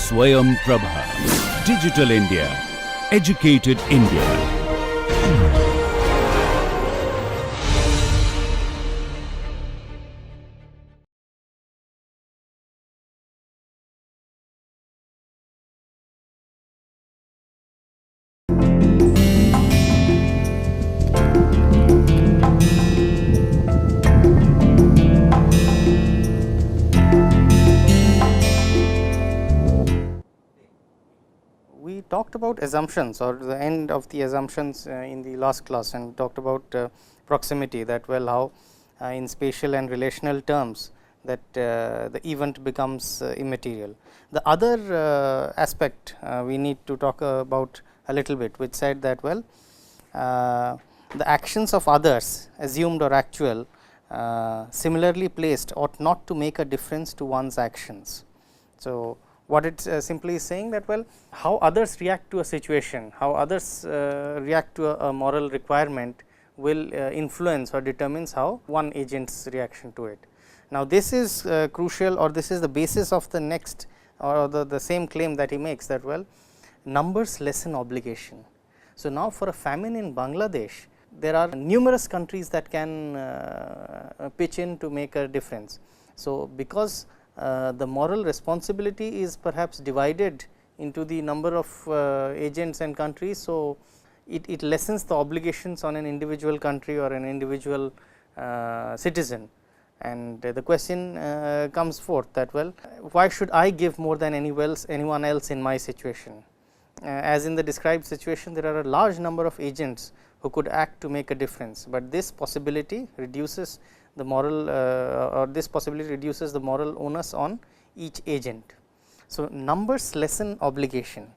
Swayam Prabha. Digital India. Educated India. We talked about assumptions or the end of the assumptions in the last class, and talked about proximity, that well how in spatial and relational terms that the event becomes immaterial. The other aspect we need to talk about a little bit, which said that well the actions of others, assumed or actual, similarly placed, ought not to make a difference to one's actions. So, what it simply is saying that well how others react to a situation, how others react to a moral requirement will influence or determines how one agent's reaction to it. Now, this is crucial, or this is the basis of the next or the same claim that he makes, that well numbers lessen obligation. So, now for a famine in Bangladesh, there are numerous countries that can pitch in to make a difference. So, because the moral responsibility is perhaps divided into the number of agents and countries. So, it lessens the obligations on an individual country or an individual citizen, and the question comes forth that well why should I give more than anyone else in my situation. As in the described situation, there are a large number of agents who could act to make a difference, but this possibility reduces the moral or this possibility reduces the moral onus on each agent. So, numbers lessen obligation.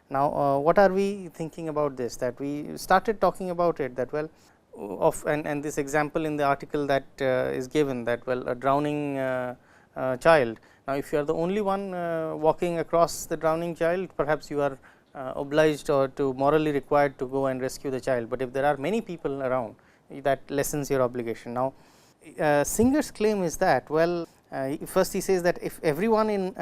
Now, what are we thinking about this, that we started talking about it, that well of and this example in the article that is given, that well a drowning child. Now, if you are the only one walking across the drowning child, perhaps you are obliged or to morally required to go and rescue the child, but if there are many people around, that lessens your obligation. Now, Singer's claim is that well first he says that if everyone in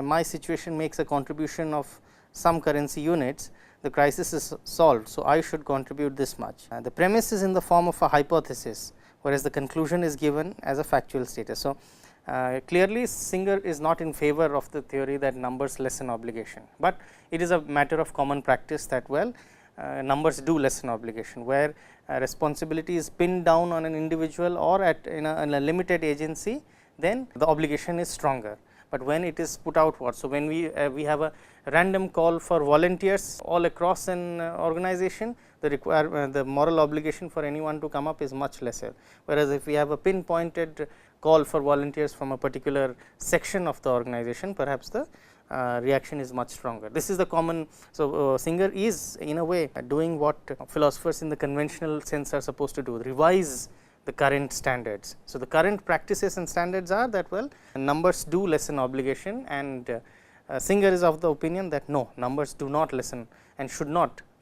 my situation makes a contribution of some currency units, the crisis is solved. So, I should contribute this much. The premise is in the form of a hypothesis, whereas the conclusion is given as a factual status. So, clearly Singer is not in favor of the theory that numbers lessen obligation, but it is a matter of common practice that well numbers do lessen obligation, where responsibility is pinned down on an individual or in a limited agency, then the obligation is stronger. But when it is put outward, so when we have a random call for volunteers all across an organization, the moral obligation for anyone to come up is much lesser, whereas if we have a pinpointed call for volunteers from a particular section of the organization, perhaps the reaction is much stronger. This is the common. So, Singer is in a way doing what philosophers in the conventional sense are supposed to do, revise the current standards. So, the current practices and standards are that well numbers do lessen obligation, and Singer is of the opinion that no, numbers do not lessen and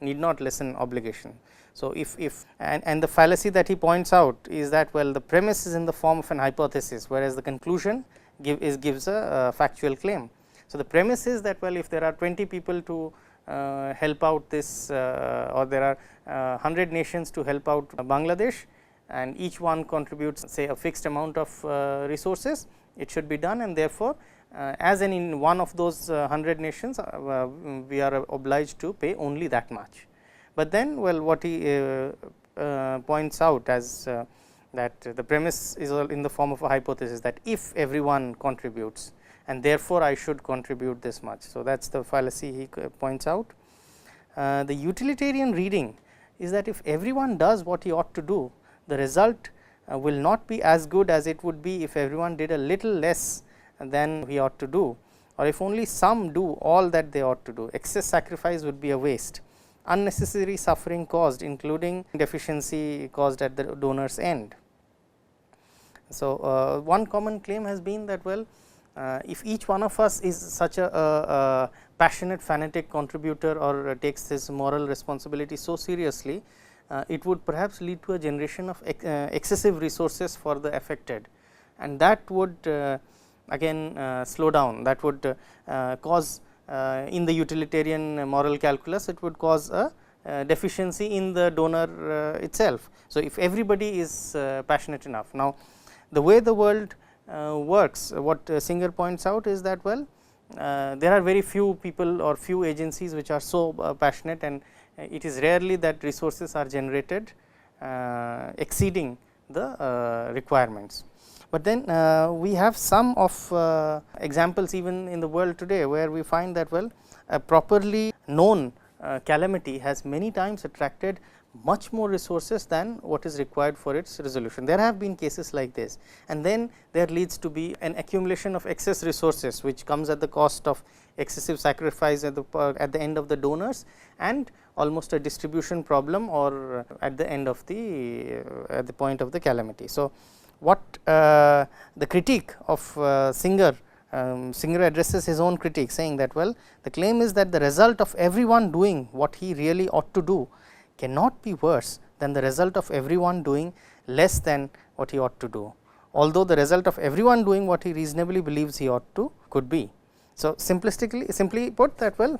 need not lessen obligation. So, if and the fallacy that he points out is that well the premise is in the form of an hypothesis, whereas the conclusion gives a factual claim. So, the premise is that well if there are 20 people to help out this or there are 100 nations to help out Bangladesh, and each one contributes say a fixed amount of resources, it should be done, and therefore, as in one of those 100 nations we are obliged to pay only that much. But then well what he points out as that the premise is in the form of a hypothesis, that if everyone contributes, and therefore, I should contribute this much. So, that is the fallacy he points out. The utilitarian reading is that if everyone does what he ought to do, the result will not be as good as it would be if everyone did a little less than he ought to do, or if only some do all that they ought to do. Excess sacrifice would be a waste, unnecessary suffering caused, including deficiency caused at the donor's end. So, one common claim has been that well if each one of us is such a passionate fanatic contributor or takes his moral responsibility so seriously, it would perhaps lead to a generation of excessive resources for the affected, and that would again slow down, that would cause in the utilitarian moral calculus, it would cause a deficiency in the donor itself. So, if everybody is passionate enough. Now, the way the world works, what Singer points out is that well, there are very few people or few agencies which are so passionate, and it is rarely that resources are generated exceeding the requirements. But then we have some of examples even in the world today, where we find that well, a properly known calamity has many times attracted much more resources than what is required for its resolution. There have been cases like this, and then there leads to be an accumulation of excess resources, which comes at the cost of excessive sacrifice at the end of the donors, and almost a distribution problem, or at the end of the at the point of the calamity. So, what the critique of Singer addresses his own critique, saying that well, the claim is that the result of everyone doing what he really ought to do cannot be worse than the result of everyone doing less than what he ought to do, although the result of everyone doing what he reasonably believes he ought to could be. So, simply put that well,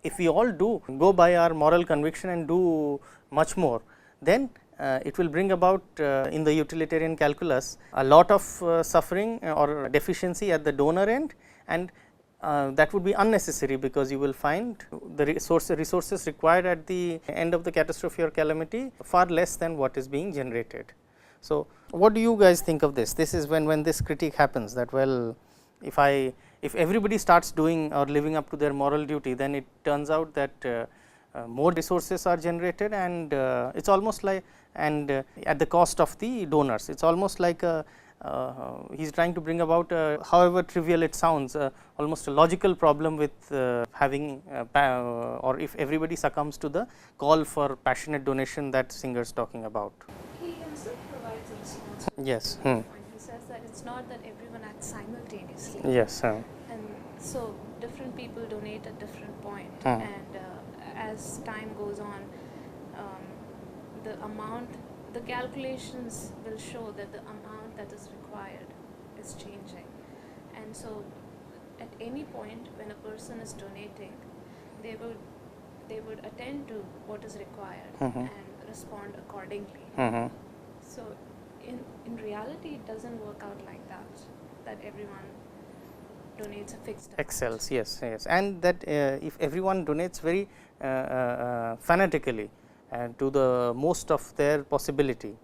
if we all do go by our moral conviction and do much more, then it will bring about in the utilitarian calculus a lot of suffering or deficiency at the donor end, and that would be unnecessary, because you will find the resources required at the end of the catastrophe or calamity far less than what is being generated. So, what do you guys think of this? This is when this critique happens, that well, if everybody starts doing or living up to their moral duty, then it turns out that more resources are generated, and it is almost like, and at the cost of the donors. It is almost like he is trying to bring about however trivial it sounds, almost a logical problem with having or if everybody succumbs to the call for passionate donation that Singer is talking about. He himself provides a response. Yes. He says that it is not that everyone acts simultaneously. Yes. And so different people donate at different point, and as time goes on, the calculations will show that the amount that is required is changing. And so at any point when a person is donating, they would attend to what is required and respond accordingly. So in reality, it doesn't work out like that everyone donates a fixed amount. Excels, yes, and that if everyone donates very fanatically and to the most of their possibility,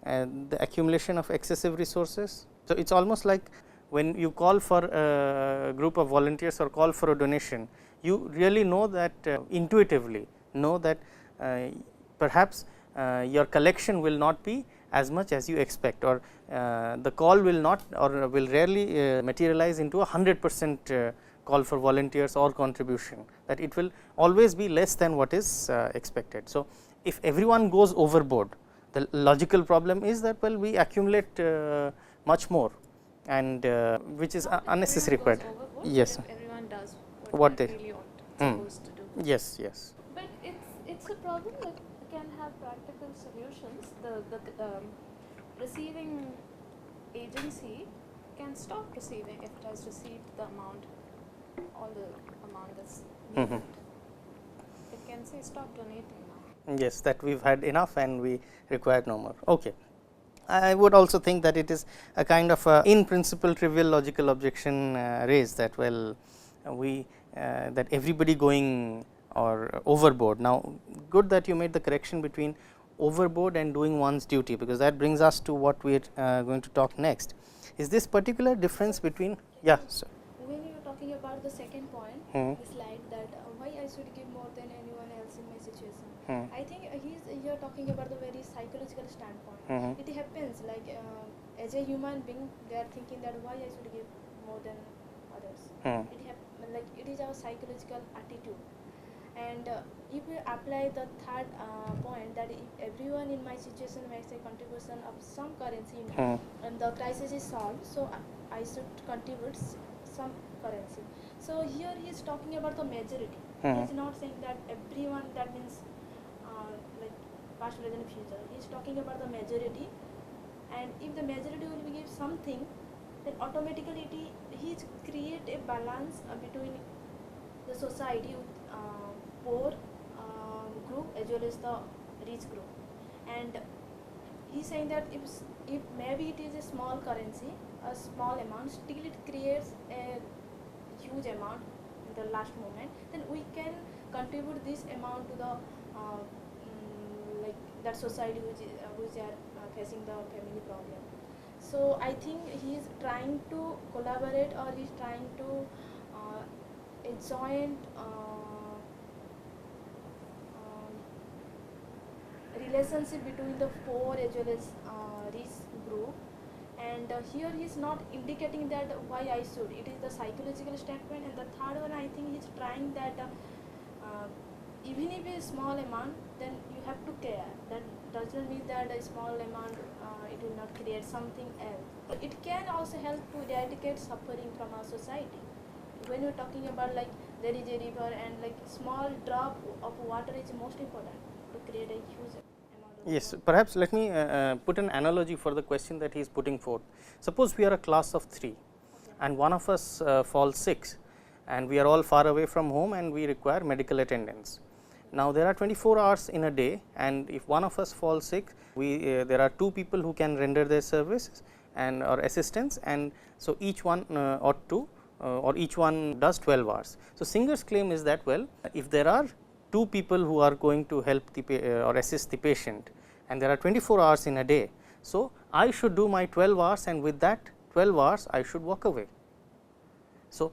and the accumulation of excessive resources. So, it is almost like when you call for a group of volunteers or call for a donation, you really know that intuitively know that perhaps your collection will not be as much as you expect, or the call will not or will rarely materialize into 100% call for volunteers or contribution, that it will always be less than what is expected. So, if everyone goes overboard, the logical problem is that well, we accumulate much more, and which is unnecessary. But yes, if everyone does what they really supposed to do. Yes, But it's a problem that can have practical solutions. The receiving agency can stop receiving if it has received the amount, all the amount that's needed. It can say stop donating now. Yes, that we have had enough and we require no more. Okay. I would also think that it is a kind of in principle trivial logical objection raised, that well, we that everybody going or overboard. Now, good that you made the correction between overboard and doing one's duty, because that brings us to what we are going to talk next. Is this particular difference between sir. When you are talking about the second point, the slide, that why I should give more than anyone else in my situation, I think you are talking about the very psychological standpoint. It happens like as a human being, they are thinking that why I should give more than others. It is our psychological attitude. And if we apply the third point, that if everyone in my situation makes a contribution of some currency and the crisis is solved, so I should contribute some currency. So here he is talking about the majority. He is not saying that everyone, that means like past, present, future. He is talking about the majority, and if the majority will give something, then automatically he create a balance between the society with poor group as well as the rich group. And he's saying that if maybe it is a small currency, a small amount, still it creates a huge amount in the last moment, then we can contribute this amount to the like that society which are facing the family problem. So I think he is trying to collaborate, or he's trying to a joint relationship between the poor as well as rich group. And here he is not indicating that why I should. It is the psychological statement. And the third one, I think he's trying that even if a small amount, then you have to care. That doesn't mean that a small amount it will not create something else. It can also help to eradicate suffering from our society. When you're talking about like there is a river and like small drop of water is most important to create a huge amount of Yes, water. perhaps let me put an analogy for the question that he is putting forth. Suppose we are a class of 3 and one of us falls sick, and we are all far away from home and we require medical attendance. Now, there are 24 hours in a day, and if one of us falls sick, there are 2 people who can render their services and or assistance, and so each one ought to or each one does 12 hours. So, Singer's claim is that, well, if there are 2 people who are going to help the or assist the patient, and there are 24 hours in a day. So, I should do my 12 hours, and with that 12 hours I should walk away. So,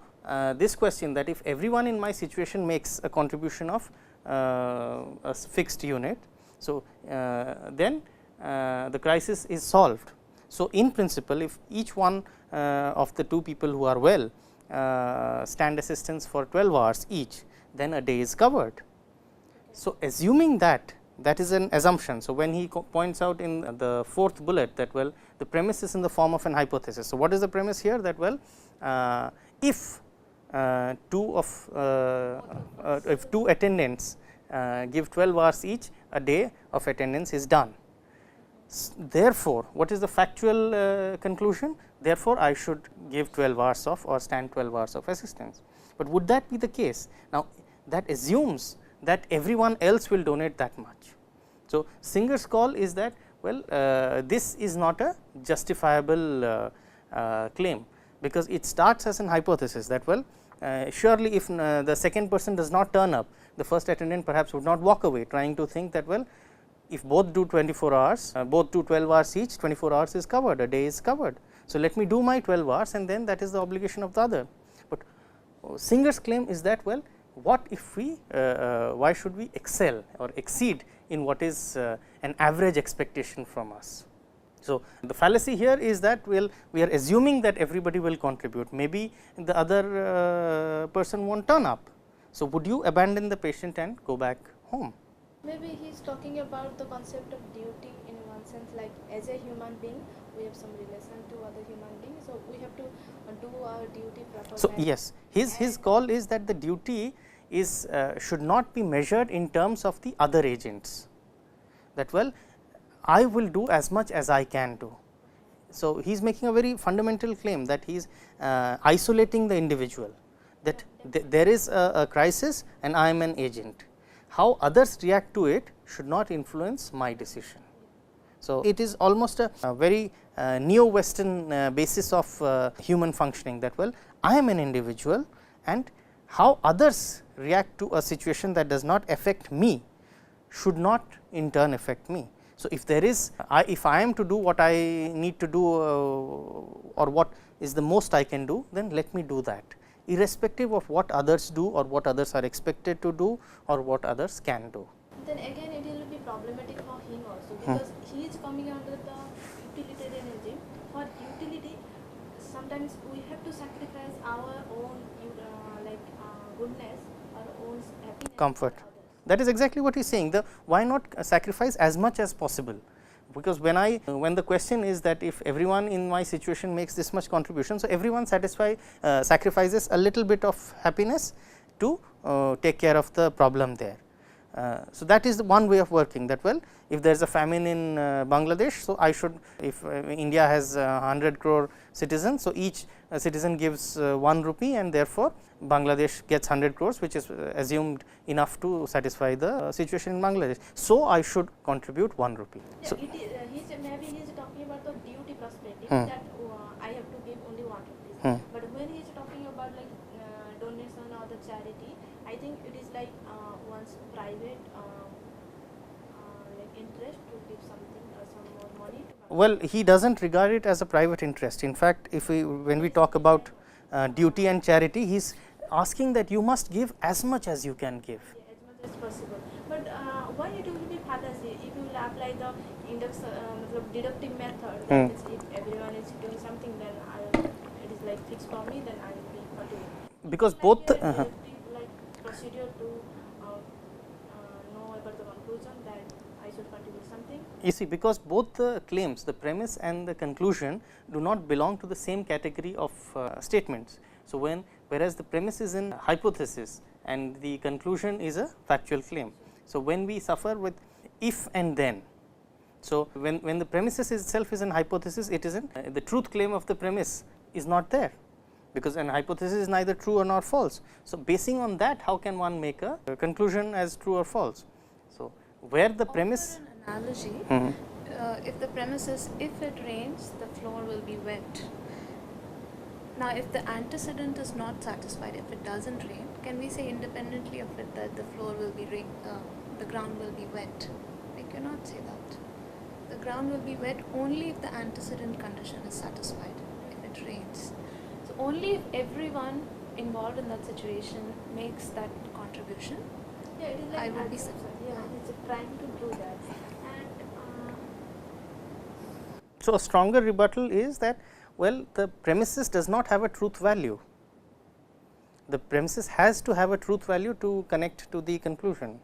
this question, that if everyone in my situation makes a contribution of a fixed unit, so then the crisis is solved. So, in principle, if each one of the 2 people who are well stand assistance for 12 hours each, then a day is covered. So, assuming that is an assumption. So, when he points out in the 4th bullet that, well, the premise is in the form of an hypothesis. So, what is the premise here? That, well, if 2 attendants give 12 hours each, a day of attendance is done. Therefore, what is the factual conclusion? Therefore, I should give 12 hours of or stand 12 hours of assistance. But would that be the case? Now, that assumes that everyone else will donate that much. So, Singer's call is that, well, this is not a justifiable claim, because it starts as an hypothesis that, well, surely if the second person does not turn up, the first attendant perhaps would not walk away, trying to think that, well, if both do 24 hours, both do 12 hours each, 24 hours is covered, a day is covered. So, let me do my 12 hours, and then that is the obligation of the other. But Singer's claim is that, well, what if we why should we excel or exceed in what is an average expectation from us. So, the fallacy here is that, well, we are assuming that everybody will contribute, maybe the other person won't turn up. So, would you abandon the patient and go back home? Maybe he is talking about the concept of duty in one sense, like as a human being we have some relation to other human beings, so we have to do our duty properly. So, yes, his call is that the duty is should not be measured in terms of the other agents, that, well, I will do as much as I can do. So, he is making a very fundamental claim that he is isolating the individual, that there is a crisis and I am an agent. How others react to it should not influence my decision. So, it is almost a very neo-Western basis of human functioning, that, well, I am an individual, and how others react to a situation that does not affect me should not in turn affect me. So, if there is if I am to do what I need to do or what is the most I can do, then let me do that, irrespective of what others do or what others are expected to do or what others can do. Then again it will be problematic for him also, because he is coming under the utilitarian regime. For utility, sometimes we have to sacrifice our own goodness, our own happiness, Comfort. That is exactly what he is saying. The why not sacrifice as much as possible, because when the question is that if everyone in my situation makes this much contribution, so everyone sacrifices a little bit of happiness to take care of the problem there. So, that is one way of working, that well, if there is a famine in Bangladesh. So, I should, if India has 100 crore citizens. So, each citizen gives 1 rupee, and therefore, Bangladesh gets 100 crores, which is assumed enough to satisfy the situation in Bangladesh. So, I should contribute 1 rupee. Yeah, So, maybe he is talking about the duty perspective that I have to give only 1 rupee. But when he is talking about like donation or the charity, I think it is like one's private like interest to give something or some more money to. well, he does not regard it as a private interest. In fact, if we when we talk about duty and charity, he is asking that you must give as much as you can give. Yeah, as much as possible. But why it will be fallacy if you will apply the index deductive method? That means if everyone is doing something, then it is like fixed for me, then I will be contributing. Because like both like procedure to know about the conclusion that I should contribute something. you see, because both the claims, the premise and the conclusion, do not belong to the same category of statements. So, whereas the premise is in hypothesis and the conclusion is a factual claim. So, when we suffer with if and then, so when the premises itself is an hypothesis, it is not the truth claim of the premise is not there, because an hypothesis is neither true or nor false. So, basing on that, how can one make a conclusion as true or false? So, where the premise, For an analogy, if the premise is if it rains, the floor will be wet. Now, if the antecedent is not satisfied, if it does not rain, can we say independently of it that the floor will be the ground will be wet? We cannot say that. The ground will be wet only if the antecedent condition is satisfied, if it rains. So, only if everyone involved in that situation makes that contribution, Yeah, it is like I will be it's trying to do that. And so a stronger rebuttal is that, well, the premises does not have a truth value. The premises has to have a truth value to connect to the conclusion.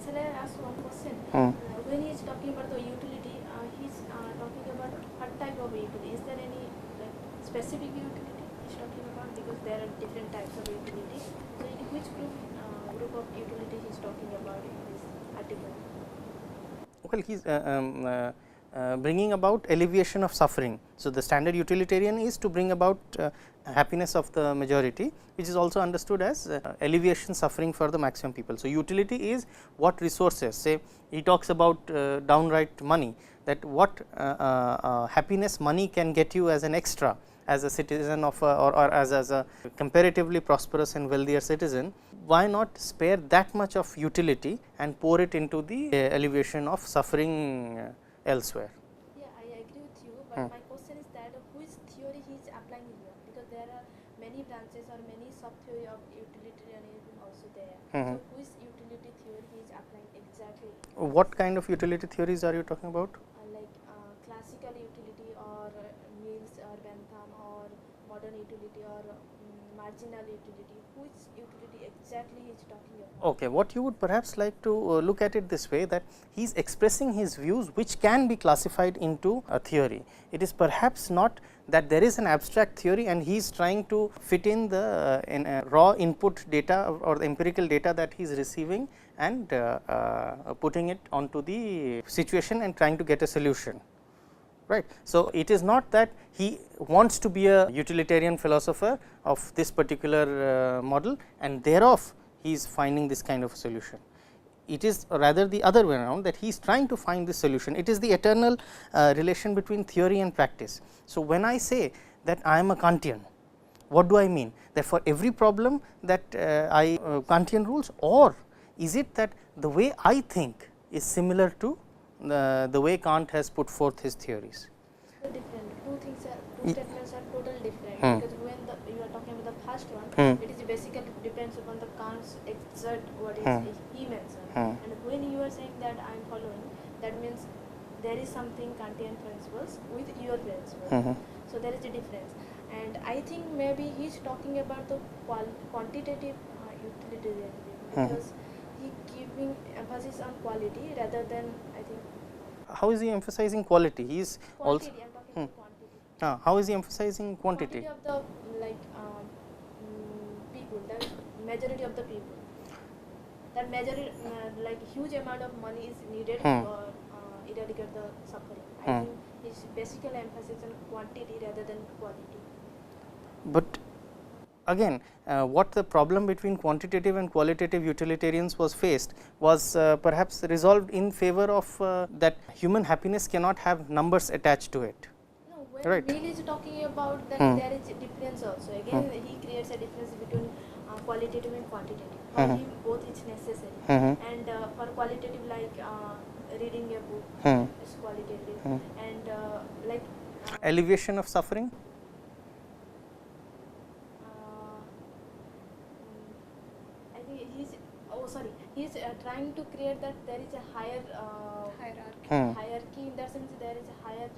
shall I ask one question? When he is talking about the utility, he is talking about what type of utility? Is there any like specific utility he is talking about? Because there are different types of utility. So, in which group of utility he is talking about in this article? Well, he is bringing about alleviation of suffering. So, the standard utilitarian is to bring about happiness of the majority, which is also understood as alleviation suffering for the maximum people. So, utility is what resources, say he talks about downright money, that what happiness money can get you as an extra, as a citizen of or as a comparatively prosperous and wealthier citizen. Why not spare that much of utility and pour it into the alleviation of suffering elsewhere? Yeah, I agree with you, but my question is that which theory he is applying here, because there are many branches or many sub theory of utilitarianism also there. So, which utility theory he is applying exactly? What kind of utility theories are you talking about? Like classical utility or Mills or Bentham or modern utility or marginal utility. Which utility exactly he is talking about? Okay, what you would perhaps like to look at it this way, that he is expressing his views which can be classified into a theory. It is perhaps not that there is an abstract theory and he is trying to fit in the raw input data or the empirical data that he is receiving and putting it onto the situation and trying to get a solution. Right. So, it is not that he wants to be a utilitarian philosopher of this particular model and thereof he is finding this kind of a solution. It is rather the other way around, that he is trying to find this solution. It is the eternal relation between theory and practice. So, when I say that I am a Kantian, what do I mean? That for every problem that Kantian rules, or is it that the way I think is similar to the way Kant has put forth his theories? Different. Two statements are totally different, because when you are talking about the first one, it is basically depends upon the Kant's exact what is he mentioned, and when you are saying that I am following, that means there is something Kantian principles with your principles. So, there is a difference, and I think maybe he is talking about the quantitative utilitarianism, because he giving emphasis on quality rather than, I think. How is he emphasizing quality? He is Quantity, also. I am talking about quantity. How is he emphasizing quantity? Quantity of the like people, the majority of the people. that major like huge amount of money is needed for eradicate the suffering. I think his basically emphasis on quantity rather than quality. But again, what the problem between quantitative and qualitative utilitarians was faced was perhaps resolved in favor of that human happiness cannot have numbers attached to it. No, when Right. Mill is talking about that there is a difference also. Again, he creates a difference between qualitative and quantitative. For him, both is necessary. And for qualitative, like reading a book is qualitative, and like Alleviation of suffering. I think he's trying to create that there is a higher hierarchy. In that sense, there is a higher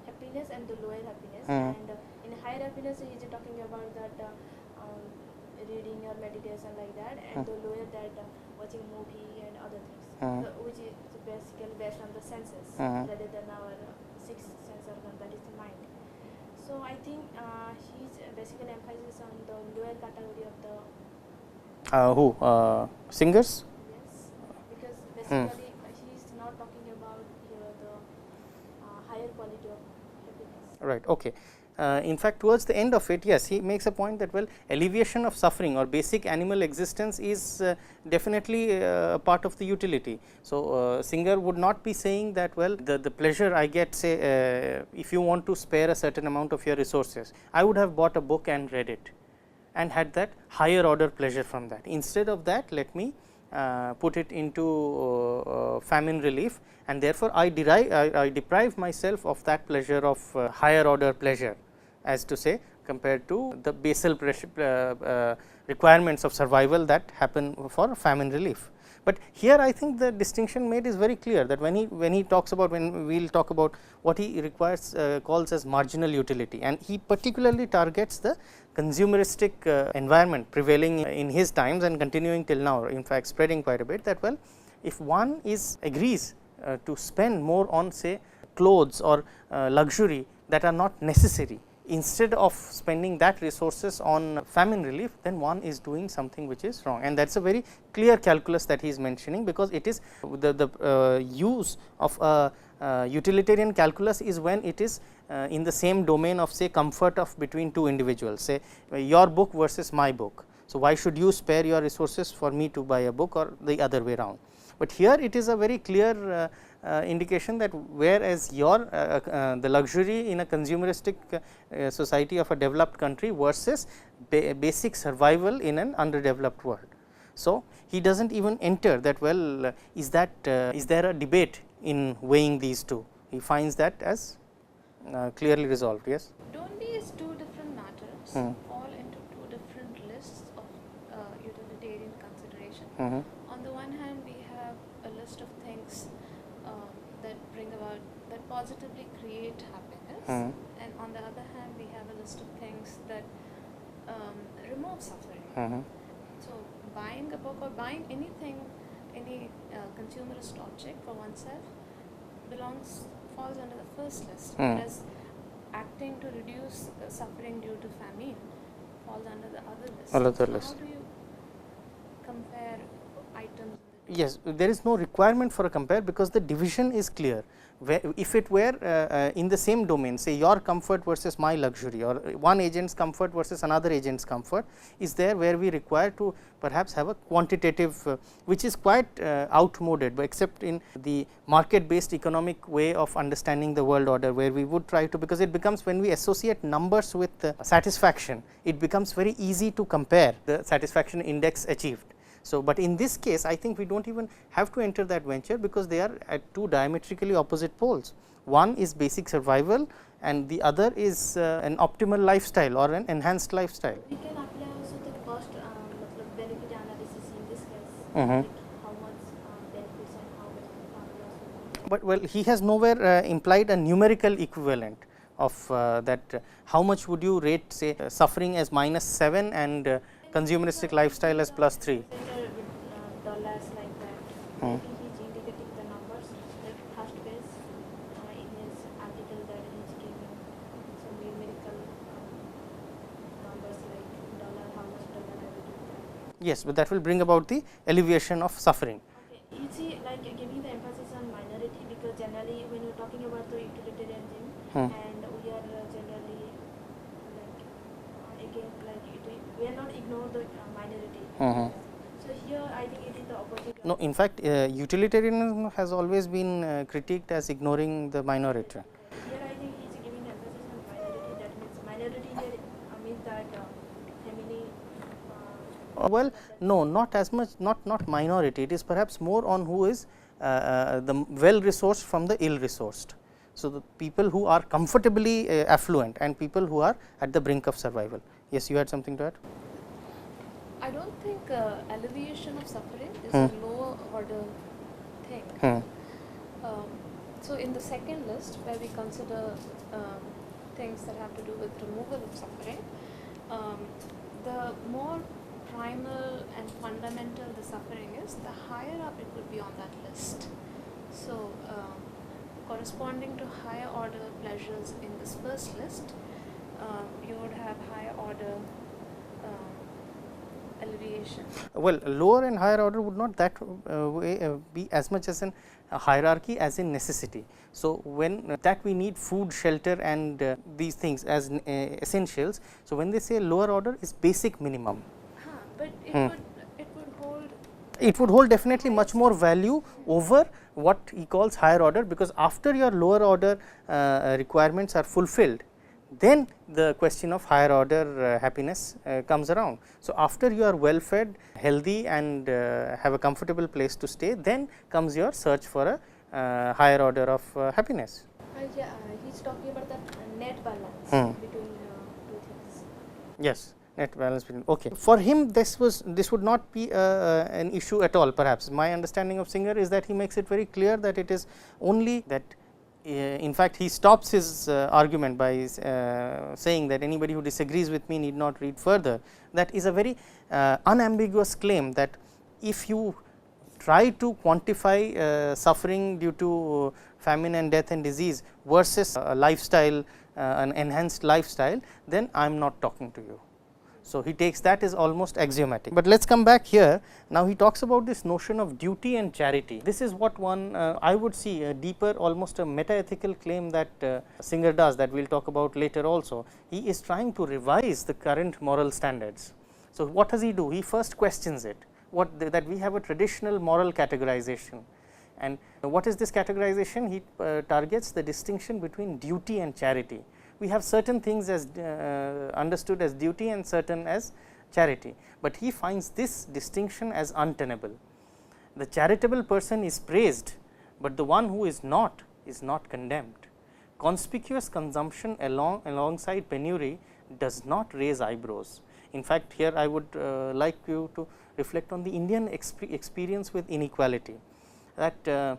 happiness and the lower happiness. And in higher happiness, he is talking about that reading or meditation like that, and the lower that watching movie and other things, which is basically based on the senses rather than our sixth sense organ, that is the mind. So I think he's basically emphasis on the lower category of the Singers? yes, because basically he is not talking about here the higher quality of happiness. Right. Okay. In fact, towards the end of it, yes, he makes a point that well, alleviation of suffering or basic animal existence is definitely a part of the utility. So, Singer would not be saying that well, the pleasure I get, say if you want to spare a certain amount of your resources, I would have bought a book and read it and had that higher order pleasure from that. Instead of that, let me put it into famine relief, and therefore, I deprive myself of that pleasure of higher order pleasure, as to say compared to the basal requirements of survival that happen for famine relief. But here I think the distinction made is very clear, that when he talks about, when we will talk about what he requires calls as marginal utility, and he particularly targets the consumeristic environment prevailing in his times and continuing till now, in fact spreading quite a bit, that well, if one agrees to spend more on say clothes or luxury that are not necessary, instead of spending that resources on famine relief, then one is doing something which is wrong, and that is a very clear calculus that he is mentioning, because it is the use of a utilitarian calculus is when it is in the same domain of say comfort of between two individuals, say your book versus my book. So, why should you spare your resources for me to buy a book, or the other way around. But here it is a very clear indication that whereas your the luxury in a consumeristic society of a developed country versus basic survival in an underdeveloped world. So, he does not even enter that well, is there a debate in weighing these two. He finds that as clearly resolved. Yes. Don't these two different matters fall into two different lists of utilitarian consideration? On the one hand, we have a list of things that bring about, that positively create happiness, and on the other hand, we have a list of things that remove suffering. So, buying a book or buying anything, any consumerist object for oneself falls under the first list, whereas acting to reduce suffering due to famine falls under the other list. How do you compare items? Yes, there is no requirement for a compare, because the division is clear. If it were in the same domain, say your comfort versus my luxury, or one agent's comfort versus another agent's comfort, is there where we require to perhaps have a quantitative which is quite outmoded, but except in the market based economic way of understanding the world order, where we would try to, because it becomes, when we associate numbers with satisfaction, it becomes very easy to compare the satisfaction index achieved. So, but in this case I think we do not even have to enter that venture, because they are at two diametrically opposite poles. One is basic survival and the other is an optimal lifestyle or an enhanced lifestyle. We can apply also the cost benefit analysis in this case, like how much benefits and how much loss. But well, he has nowhere implied a numerical equivalent of that how much would you rate say suffering as -7 and consumeristic lifestyle as +3. Dollars like that. I think he is indicating the numbers, like first page in his article that he is giving some numerical numbers like dollar, how much dollar I will give that. Yes, but that will bring about the alleviation of suffering. Okay. Is he like giving the emphasis on minority, because generally when you're talking about the utilitarianism and we are generally like again like we are not ignore the minority. So here I think it is the opposite. No, in fact, utilitarianism has always been critiqued as ignoring the minority. Here I think he is giving emphasis on minority. That means minority here means that family. Well, no, not as much, not minority. It is perhaps more on who is the well resourced from the ill resourced. So, the people who are comfortably affluent and people who are at the brink of survival. Yes, you had something to add? I don't think alleviation of suffering is a lower order thing. So, in the second list, where we consider things that have to do with removal of suffering, the more primal and fundamental the suffering is, the higher up it would be on that list. So, corresponding to higher order pleasures in this first list, you would have higher order alleviation. Well, lower and higher order would not that way be as much as in hierarchy as in necessity. So, when that we need food, shelter and these things as essentials. So, when they say lower order is basic minimum. But it would hold. It would hold definitely much more value over what he calls higher order, because after your lower order requirements are fulfilled, then the question of higher order happiness comes around. So, after you are well fed, healthy and have a comfortable place to stay, then comes your search for a higher order of happiness. Yeah, he's talking about the net balance between two things. Yes, net balance between. Okay, for him this would not be an issue at all. Perhaps my understanding of Singer is that he makes it very clear that it is only that. In fact, he stops his argument by saying that anybody who disagrees with me need not read further. That is a very unambiguous claim, that if you try to quantify suffering due to famine and death and disease versus a lifestyle, an enhanced lifestyle, then I am not talking to you. So, he takes that as almost axiomatic. But let us come back here. Now, he talks about this notion of duty and charity. This is what one I would see a deeper, almost a meta-ethical claim that Singer does, that we will talk about later also. He is trying to revise the current moral standards. So, what does he do? He first questions it, that we have a traditional moral categorization. And what is this categorization? He targets the distinction between duty and charity. We have certain things as understood as duty and certain as charity, but he finds this distinction as untenable. The charitable person is praised, but the one who is not condemned. Conspicuous consumption alongside penury does not raise eyebrows. In fact, here I would like you to reflect on the Indian experience with inequality, that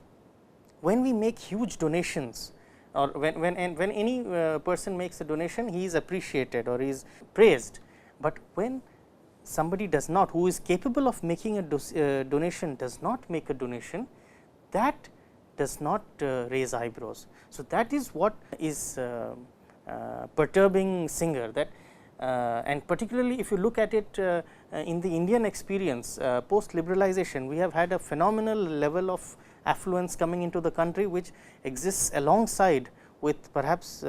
when we make huge donations, or when any person makes a donation, he is appreciated or he is praised, but when somebody does not, who is capable of making a donation, does not make a donation, that does not raise eyebrows. So, that is what is perturbing Singer, that and particularly if you look at it in the Indian experience post liberalization, we have had a phenomenal level of affluence coming into the country, which exists alongside with perhaps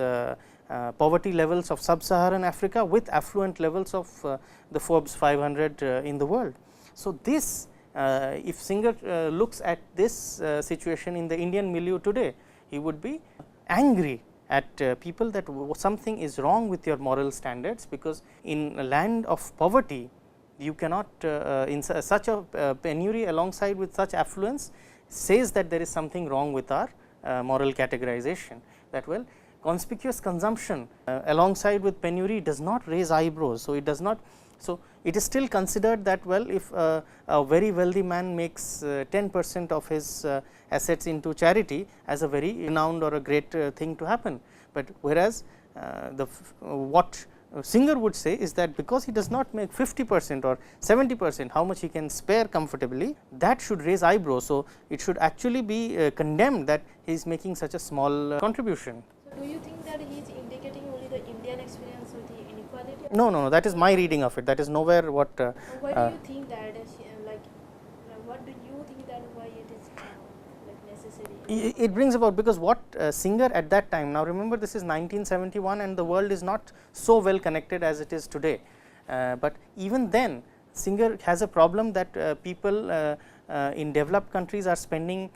poverty levels of sub-Saharan Africa with affluent levels of the Forbes 500 in the world. So, this if Singer looks at this situation in the Indian milieu today, he would be angry at people that something is wrong with your moral standards, because in a land of poverty you cannot in such a penury alongside with such affluence says that there is something wrong with our moral categorization, that well conspicuous consumption alongside with penury does not raise eyebrows. So, it does not. So, it is still considered that well, if a very wealthy man makes 10% of his assets into charity as a very renowned or a great thing to happen, but whereas what Singer would say is that because he does not make 50% or 70%, how much he can spare comfortably, that should raise eyebrows. So, it should actually be condemned that he is making such a small contribution. So, do you think that he is indicating only the Indian experience with the inequality? equality? No, that is my reading of it. That is nowhere what. Why do you think that? What do you think that why it is necessary? It brings about because what Singer at that time. Now remember, this is 1971, and the world is not so well connected as it is today. But even then, Singer has a problem that people in developed countries are spending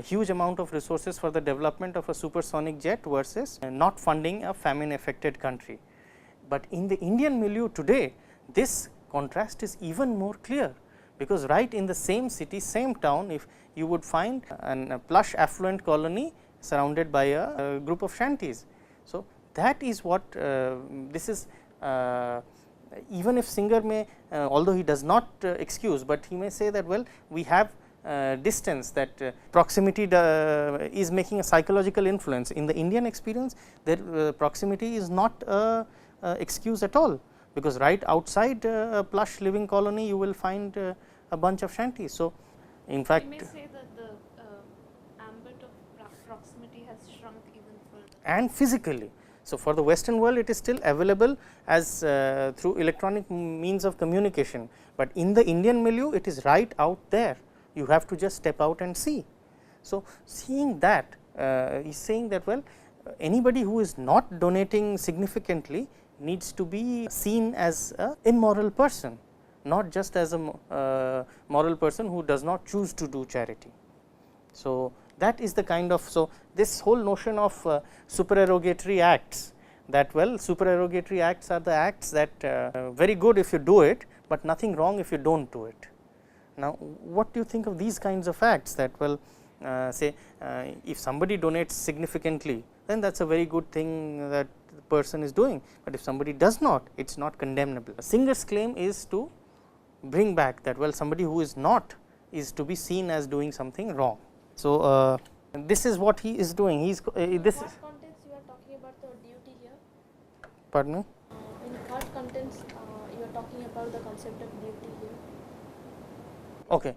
huge amount of resources for the development of a supersonic jet versus not funding a famine affected country. But in the Indian milieu today, this contrast is even more clear, because right in the same city, same town, if you would find a plush affluent colony surrounded by a group of shanties. So, that is what this is. Even if Singer may, although he does not excuse, but he may say that well, we have distance, that proximity is making a psychological influence. In the Indian experience, their proximity is not a excuse at all, because right outside a plush living colony you will find a bunch of shanties. So, in fact, we may say that the ambit of proximity has shrunk even further, and physically. So, for the Western world it is still available as through electronic means of communication, but in the Indian milieu it is right out there, you have to just step out and see. So, seeing that he is saying that well, anybody who is not donating significantly needs to be seen as a immoral person, not just as a moral person who does not choose to do charity. So, that is the kind of. So, this whole notion of supererogatory acts, that well, supererogatory acts are the acts that very good if you do it, but nothing wrong if you do not do it. Now, what do you think of these kinds of acts, that well, say if somebody donates significantly, then that is a very good thing that the person is doing, but if somebody does not, it is not condemnable. Singer's claim is to bring back that well, somebody who is not is to be seen as doing something wrong. So, this is what he is doing. He is this. What context you are talking about the duty here? Pardon me. In what context you are talking about the concept of duty here? Okay.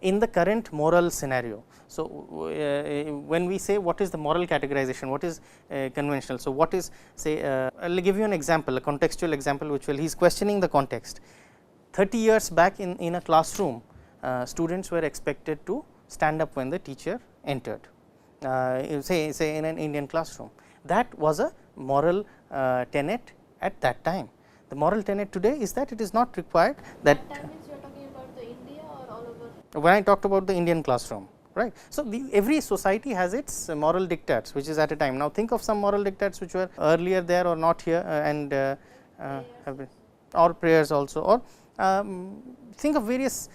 In the current moral scenario. So, when we say what is the moral categorization, what is conventional. So, what is say I will give you an example, a contextual example, which will he is questioning the context. 30 years back in a classroom, students were expected to stand up when the teacher entered, say in an Indian classroom. That was a moral tenet at that time. The moral tenet today is that it is not required that. That means you are talking about the India or all over? When I talked about the Indian classroom, right. So, every society has its moral dictates, which is at a time. Now, think of some moral dictates which were earlier there or not here, and have been, or prayers also, or think of various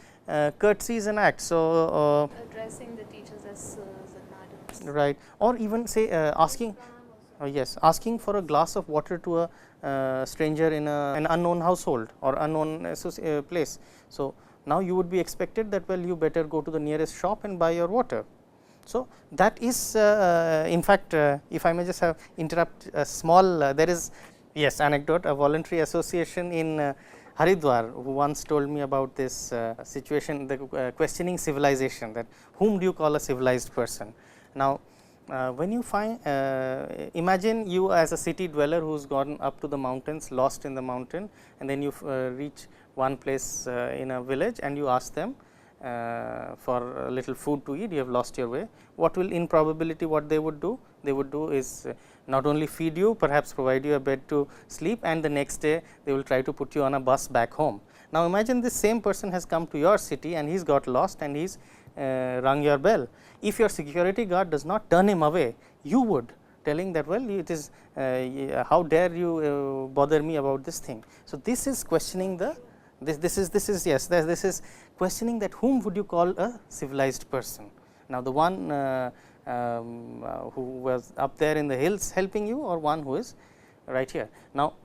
courtesies and acts. So, addressing the teachers as sirs and madams, right, or even say asking, yes, asking for a glass of water to a stranger in an unknown household or unknown place. So, now you would be expected that well, you better go to the nearest shop and buy your water. So, that is in fact, if I may just have interrupt a small, there is yes anecdote, a voluntary association in Haridwar who once told me about this situation, the questioning civilization, that whom do you call a civilized person. Now, when you find imagine you as a city dweller who has gone up to the mountains, lost in the mountain, and then you reach one place in a village and you ask them for a little food to eat, you have lost your way. What will in probability what they would do? They would do is not only feed you, perhaps provide you a bed to sleep, and the next day they will try to put you on a bus back home. Now, imagine this same person has come to your city and he has got lost and he has rung your bell. If your security guard does not turn him away, you would, telling that well, it is how dare you bother me about this thing. So, this is questioning the this is yes, this is questioning that whom would you call a civilized person. Now, the one who was up there in the hills helping you, or one who is right here. Now,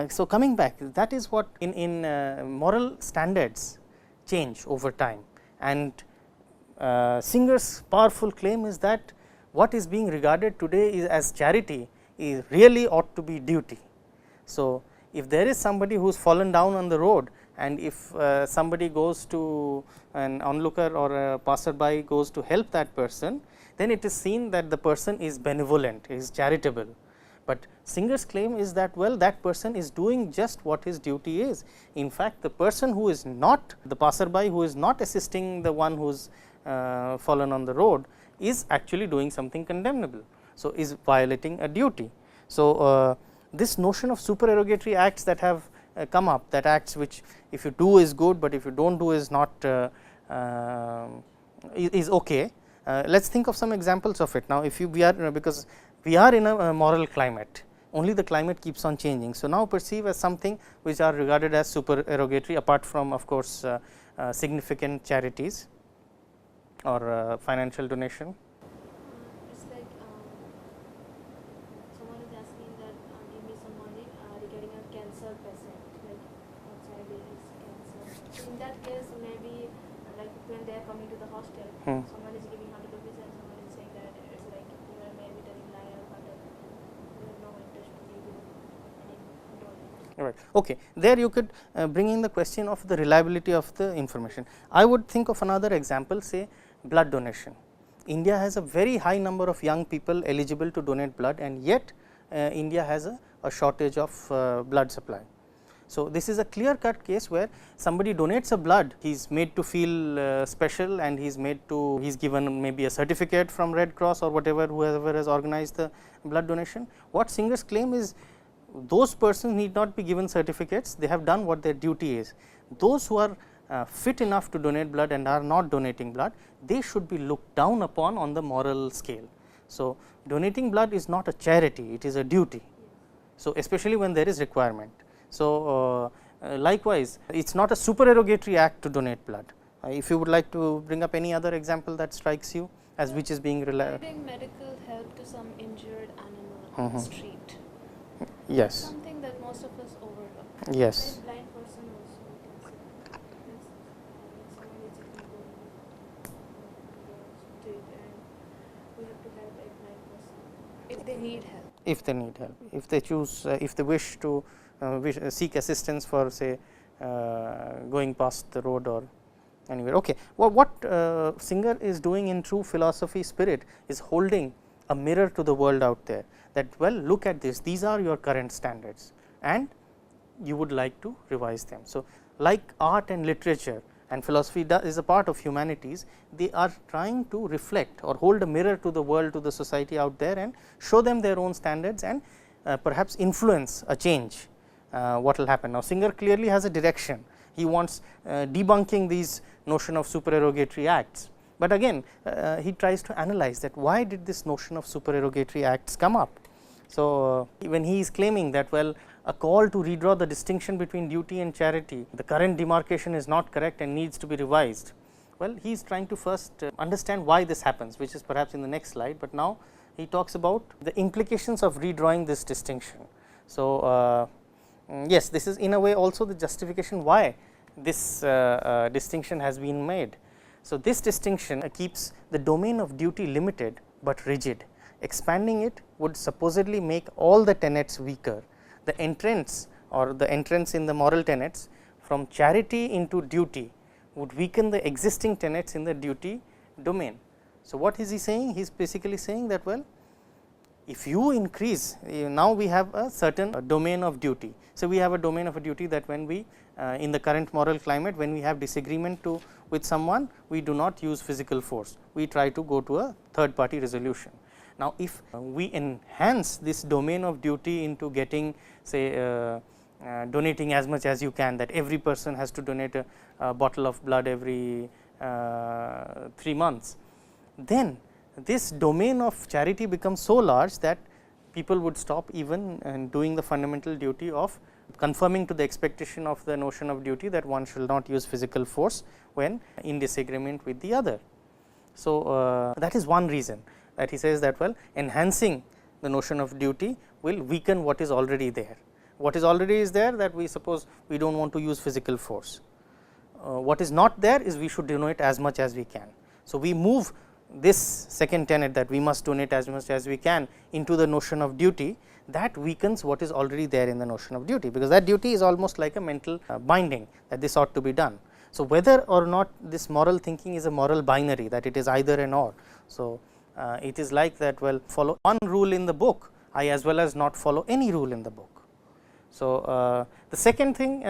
so coming back, that is what in moral standards change over time, and Singer's powerful claim is that what is being regarded today is as charity is really ought to be duty. So, if there is somebody who is fallen down on the road, and if somebody goes to an onlooker or a passerby goes to help that person, then it is seen that the person is benevolent, is charitable. But Singer's claim is that well, that person is doing just what his duty is. In fact, the person who is not the passerby, who is not assisting the one who is fallen on the road, is actually doing something condemnable. So, is violating a duty. So, this notion of supererogatory acts that have come up, that acts which if you do is good, but if you do not do is not is okay. Let us think of some examples of it. Now, if we are because we are in a moral climate, only the climate keeps on changing. So, now perceive as something which are regarded as supererogatory, apart from of course, significant charities or financial donation. It's like someone is asking that give me some money regarding a cancer patient, like a child is cancer. So in that case, maybe like when they are coming to the hostel, someone is giving 100 rupees and someone is saying that it's like you are maybe telling liar, but you have no interest to give you any donation. Right. Okay. There you could bring in the question of the reliability of the information. I would think of another example, say blood donation. India has a very high number of young people eligible to donate blood, and yet India has a shortage of blood supply. So, this is a clear cut case where somebody donates a blood, he is made to feel special, and he is made to, he is given maybe a certificate from Red Cross or whatever, whoever has organized the blood donation. What Singer's claim is, those persons need not be given certificates, they have done what their duty is. Those who are fit enough to donate blood and are not donating blood, they should be looked down upon on the moral scale. So, donating blood is not a charity, it is a duty. So, especially when there is requirement. So, likewise, it is not a supererogatory act to donate blood. If you would like to bring up any other example that strikes you as which is being providing medical help to some injured animal on the street. Yes. Something that most of us overlook. Yes. A blind person also, we can say. Yes. Someone is going to street and we have to help a blind person. If they need help. If they need help, if they choose, if they wish to seek assistance for say going past the road or anywhere. Okay. Well, what Singer is doing in true philosophy spirit is holding a mirror to the world out there, that well, look at this, these are your current standards and you would like to revise them. So, like art and literature and philosophy is a part of humanities, they are trying to reflect or hold a mirror to the world, to the society out there, and show them their own standards and perhaps influence a change what will happen. Now, Singer clearly has a direction, he wants debunking these notion of supererogatory acts, but again he tries to analyze that why did this notion of supererogatory acts come up. So, when he is claiming that well, a call to redraw the distinction between duty and charity, the current demarcation is not correct and needs to be revised. Well, he is trying to first understand why this happens, which is perhaps in the next slide, but now he talks about the implications of redrawing this distinction. So, yes, this is in a way also the justification why this distinction has been made. So, this distinction keeps the domain of duty limited, but rigid. Expanding it would supposedly make all the tenets weaker. The entrance or the entrance in the moral tenets from charity into duty would weaken the existing tenets in the duty domain. So, what is he saying? He is basically saying that well, if you increase, now we have a certain domain of duty. So, we have a domain of a duty that when we in the current moral climate, when we have disagreement with someone, we do not use physical force, we try to go to a third party resolution. Now, if we enhance this domain of duty into getting say donating as much as you can, that every person has to donate a bottle of blood every 3 months, then this domain of charity becomes so large that people would stop even doing the fundamental duty of conforming to the expectation of the notion of duty that one should not use physical force when in disagreement with the other. So, that is one reason that he says that well, enhancing the notion of duty will weaken what is already there. What is already is there, that we suppose we do not want to use physical force. What is not there is we should donate as much as we can. So, we move this second tenet that we must donate as much as we can into the notion of duty, that weakens what is already there in the notion of duty, because that duty is almost like a mental binding that this ought to be done. So, whether or not this moral thinking is a moral binary, that it is either and or. So, it is like that well, follow one rule in the book, I as well as not follow any rule in the book. So, the second thing,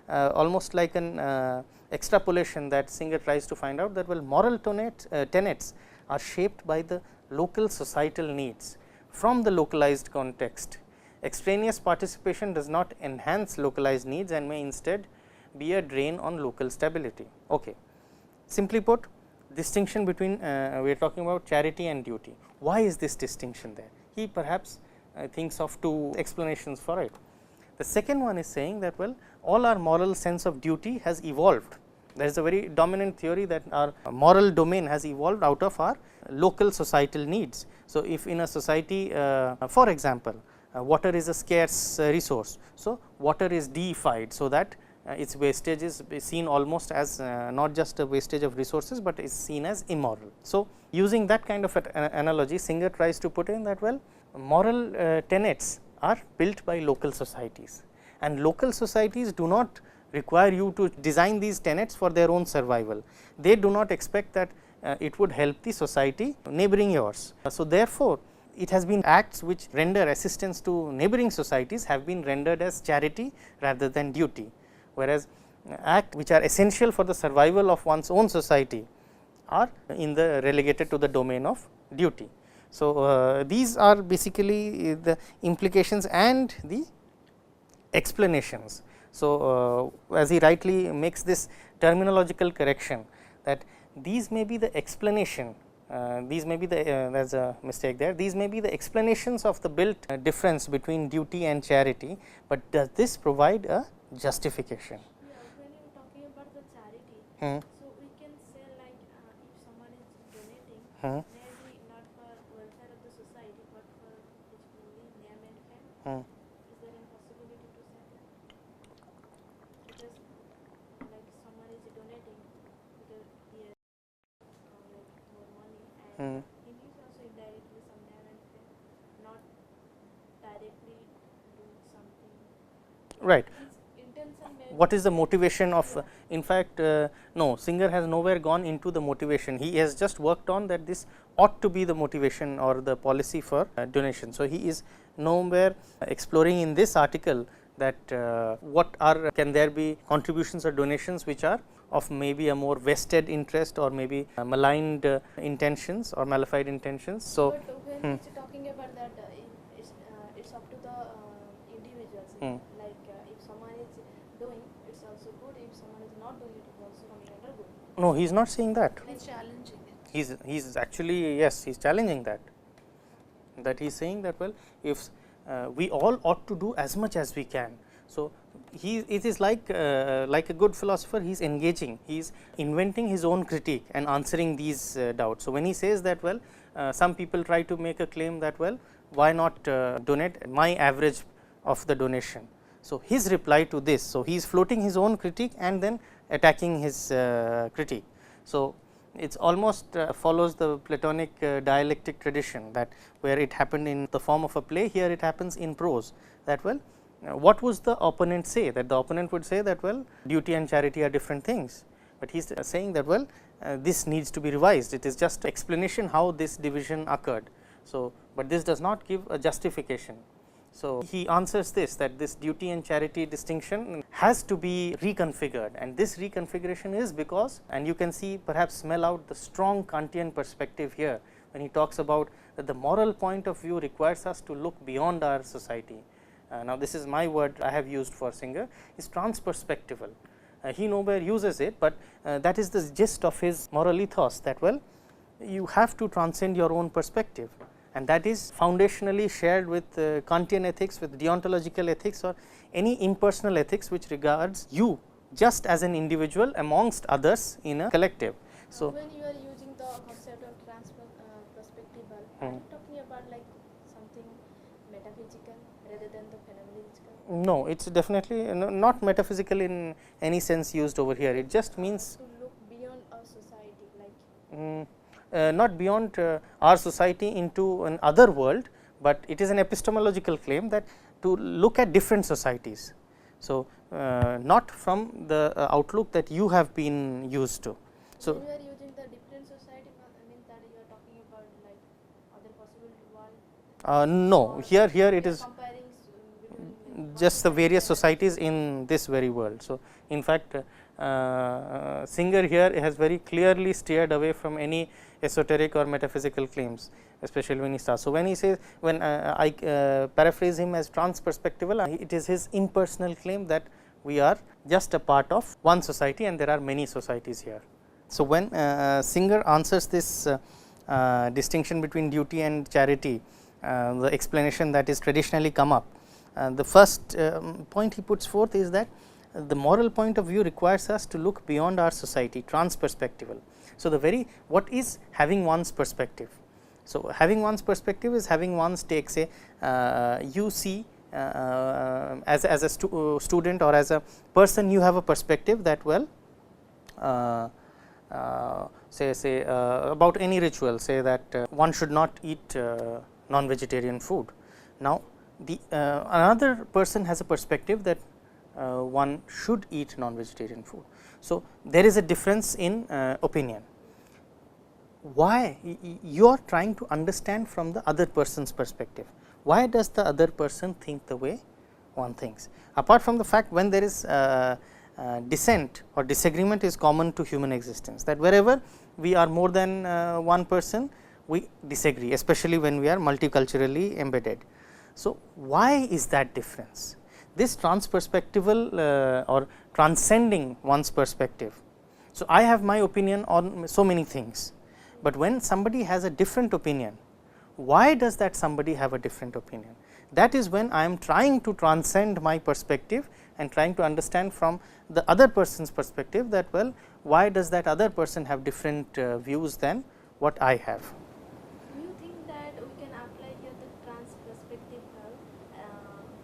almost like an extrapolation that Singer tries to find out, that well, moral tenets are shaped by the local societal needs from the localized context. Extraneous participation does not enhance localized needs and may instead be a drain on local stability. Okay. Simply put, distinction between we are talking about charity and duty. Why is this distinction there? He perhaps thinks of two explanations for it. The second one is saying that well, all our moral sense of duty has evolved. There is a very dominant theory that our moral domain has evolved out of our local societal needs. So, if in a society, for example, water is a scarce resource. So, water is deified, so that its wastage is seen almost as not just a wastage of resources, but is seen as immoral. So, using that kind of analogy, Singer tries to put in that well, moral tenets are built by local societies, and local societies do not require you to design these tenets for their own survival. They do not expect that it would help the society neighboring yours. So, therefore, it has been acts which render assistance to neighboring societies have been rendered as charity rather than duty, whereas acts which are essential for the survival of one's own society are in the relegated to the domain of duty. So, these are basically the implications and the explanations. So, as he rightly makes this terminological correction, that these may be the explanation, these may be the there is a mistake there, these may be the explanations of the built difference between duty and charity, but does this provide a justification? Yeah, when you are talking about the charity, so we can say like if someone is donating, maybe not for welfare of the society, but for his only name and fame. Is there any possibility to say that? Because like someone is donating because he has like more money, and he needs also indirectly some name and fame, not directly doing something. Right. Intention may What is the motivation of in fact, no, Singer has nowhere gone into the motivation. He has just worked on that this ought to be the motivation or the policy for donation. So, he is nowhere exploring in this article that what are can there be contributions or donations which are of maybe a more vested interest or maybe maligned intentions or malified intentions. So, but when he's talking about that, it's up to the individuals. Like if someone is doing, it's also good. If someone is not doing, it is also coming under good. no, he is not saying that. He's challenging it. He is actually, yes, he is challenging that. That he is saying that well, if we all ought to do as much as we can. So, it is like a good philosopher, he is engaging, he is inventing his own critique and answering these doubts. So, when he says that well, some people try to make a claim that well, why not donate my average of the donation. So, his reply to this, so he is floating his own critique and then attacking his critique. So, it almost follows the Platonic dialectic tradition, that where it happened in the form of a play, here it happens in prose, that well, what was the opponent say, that the opponent would say that well, duty and charity are different things, but he is saying that well, this needs to be revised, it is just explanation how this division occurred. So, but this does not give a justification. So, he answers this, that this duty and charity distinction has to be reconfigured, and this reconfiguration is because, and you can see perhaps smell out the strong Kantian perspective here, when he talks about that the moral point of view requires us to look beyond our society. Now, this is my word I have used for Singer, is transperspectival. He nowhere uses it, but that is the gist of his moral ethos, that well, you have to transcend your own perspective, and that is foundationally shared with Kantian ethics, with deontological ethics, or any impersonal ethics which regards you just as an individual amongst others in a collective. So, when you are using the concept of perspectival, are you talking about like something metaphysical rather than the phenomenological? no, it is definitely not metaphysical in any sense used over here. It just means to look beyond our society, like not beyond our society into an other world, but it is an epistemological claim that to look at different societies. So, not from the outlook that you have been used to. So, when you are using the different society, means that you are talking about like other possible world. No, here it is comparing between just the various societies in this very world. So, in fact, Singer here has very clearly steered away from any esoteric or metaphysical claims, especially when he starts. So, when he says, when I paraphrase him as transperspectival, it is his impersonal claim that we are just a part of one society and there are many societies here. So, when Singer answers this distinction between duty and charity, the explanation that is traditionally come up, the first point he puts forth is that the moral point of view requires us to look beyond our society, transperspectival. So, the very what is having one's perspective? So, having one's perspective is having one's take, say you see as a student or as a person, you have a perspective that well say about any ritual, say that one should not eat non-vegetarian food. Now, the another person has a perspective that one should eat non-vegetarian food. So, there is a difference in opinion. Why? You are trying to understand from the other person's perspective. Why does the other person think the way one thinks? Apart from the fact, when there is dissent or disagreement is common to human existence, that wherever we are more than one person, we disagree, especially when we are multiculturally embedded. So, why is that difference? This transperspectival or transcending one's perspective. So, I have my opinion on so many things, but when somebody has a different opinion, why does that somebody have a different opinion? That is when I am trying to transcend my perspective and trying to understand from the other person's perspective that well, why does that other person have different views than what I have. Do you think that we can apply here the trans perspective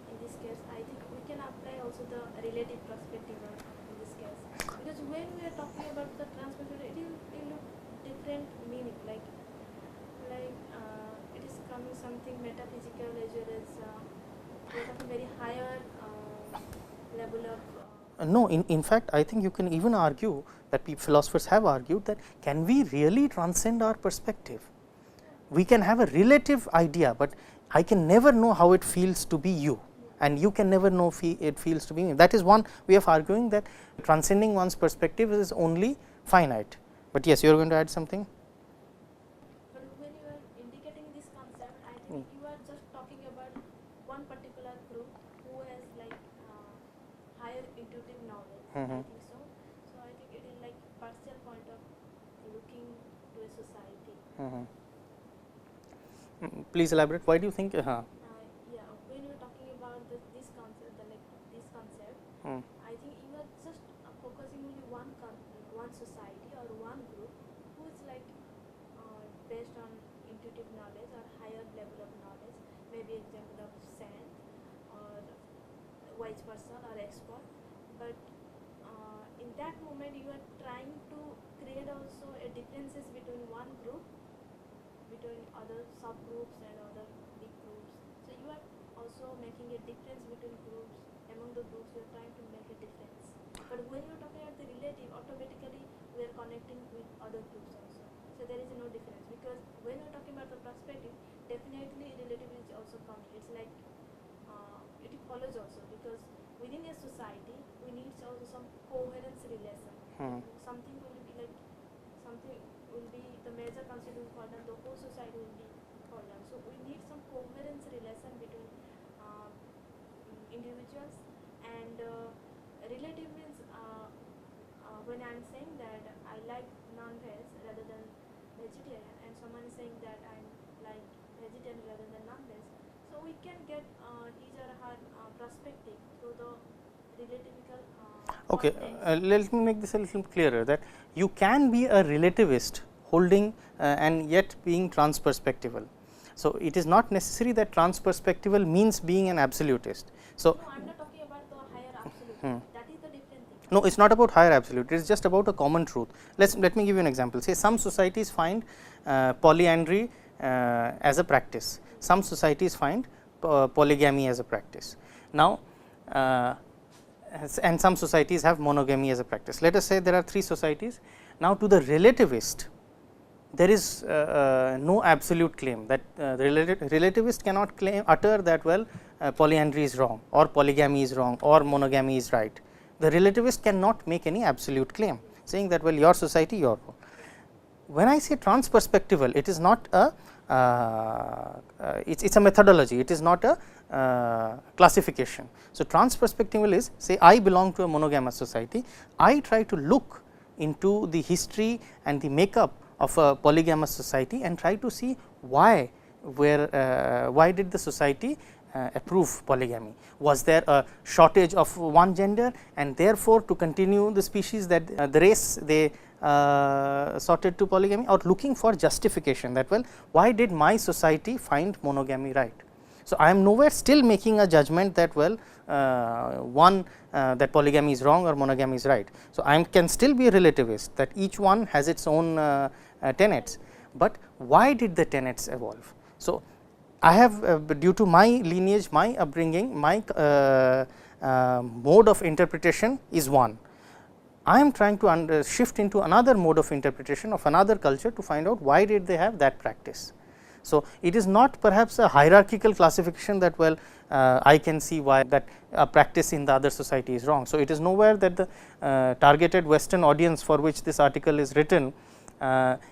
in this case? I think we can apply also the relative perspective in this case, because when we are talking about the trans perspective, it will look different meaning, like it is coming something metaphysical as well as we are talking very higher level of no, in fact, I think you can even argue that philosophers have argued that can we really transcend our perspective? We can have a relative idea, but I can never know how it feels to be you, and you can never know it feels to be me. That is one way of arguing that transcending one's perspective is only finite. But yes, you are going to add something. But when you are indicating this concept, I think you are just talking about one particular group who has like higher intuitive knowledge. I think so. So I think it is like partial point of looking to a society. Please elaborate. Why do you think? Yeah, when you are talking about this concept, I think you are just focusing only one society or one group who is like based on intuitive knowledge or higher level of knowledge, maybe example of saint or wise person or expert. But in that moment, you are trying to create also a differences between one group, between other subgroups and other big groups. So you are also making a difference between groups. Among the groups, you are trying to make a difference. But when you are talking about the relative, automatically we are connecting with other groups also. So there is no difference, because when you are talking about the perspective, definitely relative is also comes. It's like it follows also, because within a society we need also some coherence relation. Something will be like something will be the major constituent part and the whole society will be called down. So we need some coherence relation between individuals, and relative means when I am saying that I like non-veg rather than vegetarian, and someone is saying that I like vegetarian rather than non-veg, so we can get his or her perspective through the relativical Okay, let me make this a little clearer, that you can be a relativist holding and yet being transperspectival. So, it is not necessary that transperspectival means being an absolutist. So, no, I am not talking about the higher absolute. That is the different thing. no, it is not about higher absolute, it is just about a common truth. Let me give you an example. Say some societies find polyandry as a practice, some societies find polygamy as a practice. Now, and some societies have monogamy as a practice. Let us say there are 3 societies. Now, to the relativist, there is no absolute claim that relativist cannot utter that well polyandry is wrong or polygamy is wrong or monogamy is right. The relativist cannot make any absolute claim saying that well your society your world. When I say transperspectival, it is not a it is a methodology, it is not a classification. So, transperspectival is say I belong to a monogamous society, I try to look into the history and the makeup of a polygamous society and try to see why did the society approve polygamy. Was there a shortage of one gender and therefore, to continue the species that the race they sorted to polygamy, or looking for justification that well why did my society find monogamy right. So, I am nowhere still making a judgment that well that polygamy is wrong or monogamy is right. So, I can still be a relativist that each one has its own tenets, but why did the tenets evolve. So, I have due to my lineage, my upbringing, my mode of interpretation is one. I am trying to shift into another mode of interpretation of another culture to find out why did they have that practice. So, it is not perhaps a hierarchical classification that well I can see why that a practice in the other society is wrong. So, it is nowhere that the targeted Western audience for which this article is written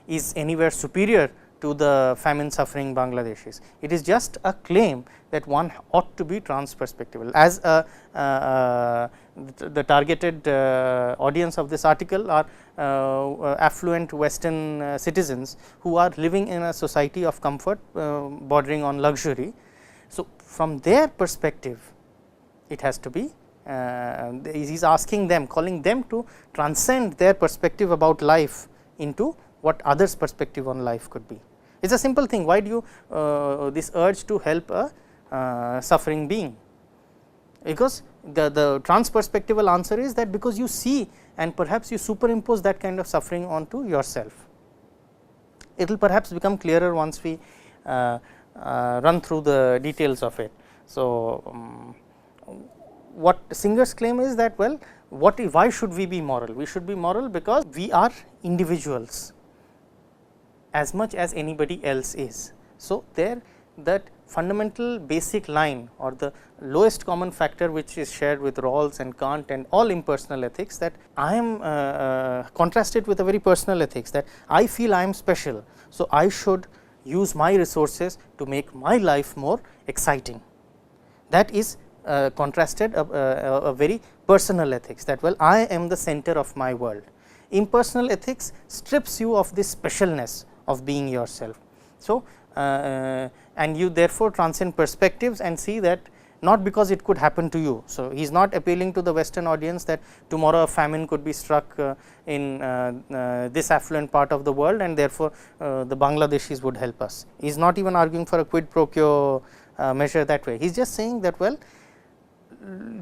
is anywhere superior to the famine suffering Bangladeshis. It is just a claim that one ought to be transperspectival. As the targeted audience of this article are affluent Western citizens who are living in a society of comfort bordering on luxury. So, from their perspective it has to be he is asking them, calling them to transcend their perspective about life into what others perspective on life could be. It is a simple thing, why do you this urge to help a suffering being, because the transperspectival answer is that because you see and perhaps you superimpose that kind of suffering onto yourself. It will perhaps become clearer once we run through the details of it. So, what Singer's claim is that well why should we be moral? We should be moral because we are individuals as much as anybody else is. So, there that fundamental basic line or the lowest common factor which is shared with Rawls and Kant and all impersonal ethics, that I am contrasted with a very personal ethics, that I feel I am special. So, I should use my resources to make my life more exciting. That is contrasted a very personal ethics, that well I am the center of my world. Impersonal ethics strips you of this specialness of being yourself. So, and you therefore transcend perspectives and see that not because it could happen to you. So, he is not appealing to the Western audience that tomorrow a famine could be struck in this affluent part of the world and therefore, the Bangladeshis would help us. He is not even arguing for a quid pro quo measure that way. He is just saying that well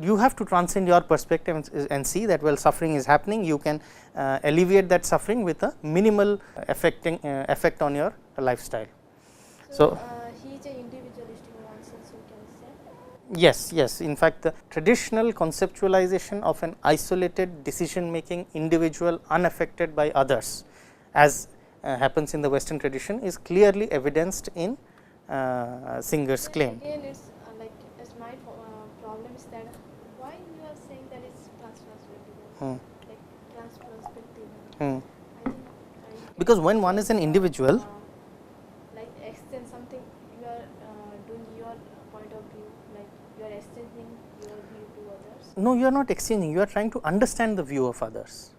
you have to transcend your perspective and see that well suffering is happening, you can alleviate that suffering with a minimal effect on your lifestyle. So, he is an individualist in one sense, we can say. Yes, in fact the traditional conceptualization of an isolated decision making individual unaffected by others, as happens in the Western tradition, is clearly evidenced in Singer's claim. Again, it's like as my problem is that why you are saying that it's transperspective, like transperspective. Because when one is an individual, like extend something, you are doing your point of view, like you are extending your view to others. No, you are not exchanging, you are trying to understand the view of others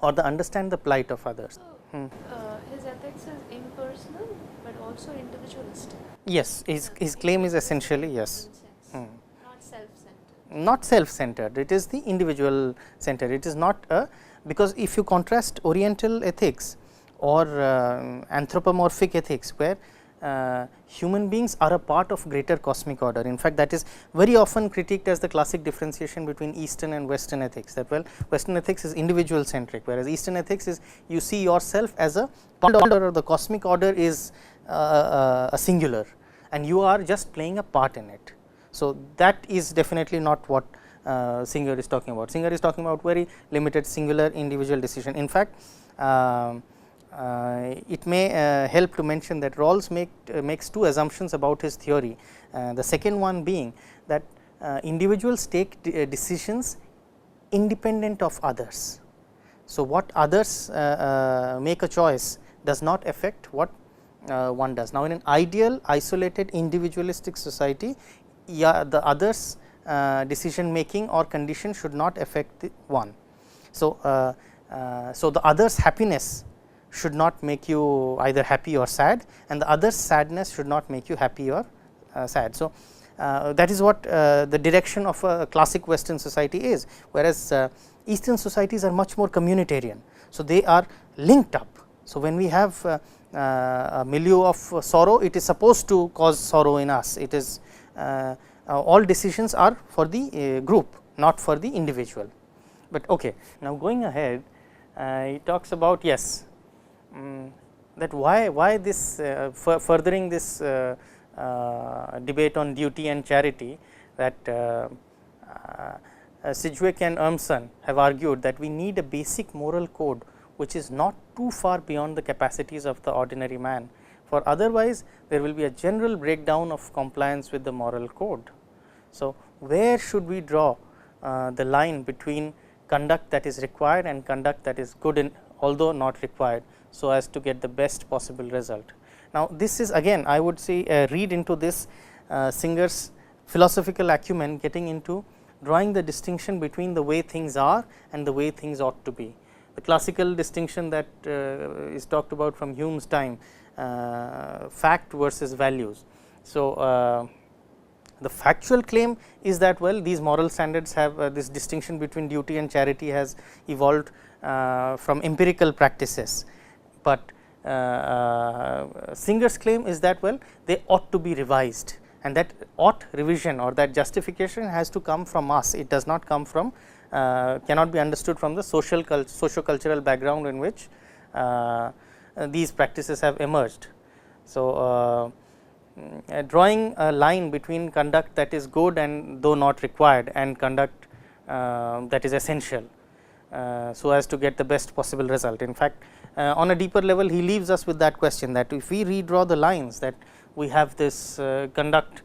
or understand the plight of others. So, his ethics is impersonal but also individualistic. Yes, his claim is essentially yes. Not self-centered. Not self-centered, it is the individual centered. It is not a, because if you contrast Oriental ethics or anthropomorphic ethics, where human beings are a part of greater cosmic order. In fact, that is very often critiqued as the classic differentiation between Eastern and Western ethics, that well Western ethics is individual centric, whereas Eastern ethics is you see yourself as a part of order, or the cosmic order is a singular and you are just playing a part in it. So, that is definitely not what Singer is talking about. Singer is talking about very limited singular individual decision. In fact, it may help to mention that Rawls makes two assumptions about his theory. The second one being that individuals take decisions independent of others. So, what others make a choice does not affect what one does. Now, in an ideal isolated individualistic society, the others decision making or condition should not affect the one. So, so the others happiness should not make you either happy or sad, and the others sadness should not make you happy or sad. So, that is what the direction of a classic Western society is, whereas Eastern societies are much more communitarian. So, they are linked up. So, when we have a milieu of sorrow, it is supposed to cause sorrow in us. It is all decisions are for the group, not for the individual. But okay, now going ahead, he talks about yes, that why this furthering this debate on duty and charity, that Sidgwick and Urmson have argued that we need a basic moral code which is not too far beyond the capacities of the ordinary man, for otherwise there will be a general breakdown of compliance with the moral code. So, where should we draw the line between conduct that is required and conduct that is good although not required, so as to get the best possible result. Now, this is again I would say read into this Singer's philosophical acumen, getting into drawing the distinction between the way things are and the way things ought to be. The classical distinction that is talked about from Hume's time, fact versus values. So, the factual claim is that well, these moral standards have this distinction between duty and charity has evolved from empirical practices, but Singer's claim is that well, they ought to be revised, and that ought revision or that justification has to come from us. It does not come from cannot be understood from the socio-cultural background in which these practices have emerged. So, drawing a line between conduct that is good and though not required, and conduct that is essential, so as to get the best possible result. In fact, on a deeper level he leaves us with that question, that if we redraw the lines, that we have this conduct